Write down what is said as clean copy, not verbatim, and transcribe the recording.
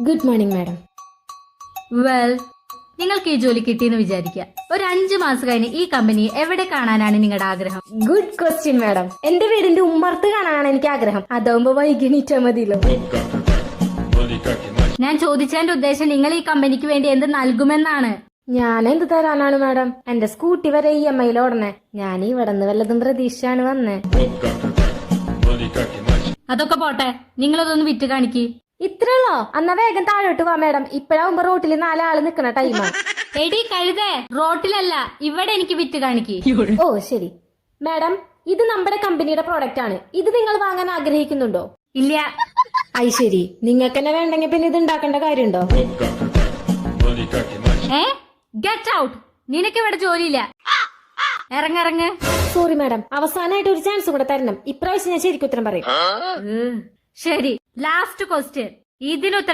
Good morning madam. Well, നിങ്ങൾക്ക് ഈ ജോലി കിട്ടിയെന്ന് വിചാരിക്കുക. ഒരു 5 മാസം കഴിഞ്ഞ് ഈ കമ്പനി എവിടെ കാണാനാണ് നിങ്ങളുടെ ആഗ്രഹം? Good question madam. എന്റെ വീടിന്റെ ഉമ്മർത്ത് കാണാനാണ് എനിക്ക് ആഗ്രഹം. അതാവുമ്പോ വൈകിണീറ്റാ മതിയല്ലോ. ഞാൻ ചോദിച്ചതിന്റെ ഉദ്ദേശം നിങ്ങൾ ഈ കമ്പനിക്ക് വേണ്ടി എന്ത് നൽകുമെന്നാണ്. ഞാൻ എന്ത് തരാനാണ് മാഡം? എന്റെ സ്കൂട്ടി വരെ EMI ഓടണേ. ഞാൻ ഇവിടെ നിന്ന് വല്ലതും പ്രതീക്ഷയാണ് വന്നേ. അതൊക്കെ പോട്ടെ, നിങ്ങളതൊന്ന് വിറ്റ് കാണിക്ക്. ഇത്രയുള്ളോ? എന്നാ വേഗം താഴോട്ട് വാ മാഡം. ഇപ്പഴാവുമ്പോ റോട്ടിൽ 4 ആള് നിക്കണ ടൈമാണ്. എടി കഴുതേ, റോട്ടിലല്ല, ഇവിടെ എനിക്ക് വിറ്റ് കാണിക്ക്. ഓ ശരി മാഡം, ഇത് നമ്മുടെ കമ്പനിയുടെ പ്രോഡക്റ്റ് ആണ്. ഇത് നിങ്ങൾ വാങ്ങാൻ ആഗ്രഹിക്കുന്നുണ്ടോ? ഇല്ല. ഐ ശരി, നിങ്ങൾക്ക് തന്നെ വേണ്ടെങ്കിൽ പിന്നെ ഇത് ഉണ്ടാക്കേണ്ട കാര്യമുണ്ടോ? Get out. നിനക്ക് ഇവിടെ ജോലിയില്ല. ഇറങ്ങിറങ്ങ്. സോറി മാഡം, അവസാനമായിട്ട് ഒരു ചാൻസ് കൂടെ തരണം. ഇപ്രാവശ്യം ഞാൻ ശരിക്കും ഉത്തരം പറയും. ശരി, ലാസ്റ്റ് ക്വസ്റ്റ്യൻ. ഇതിനുത്തരം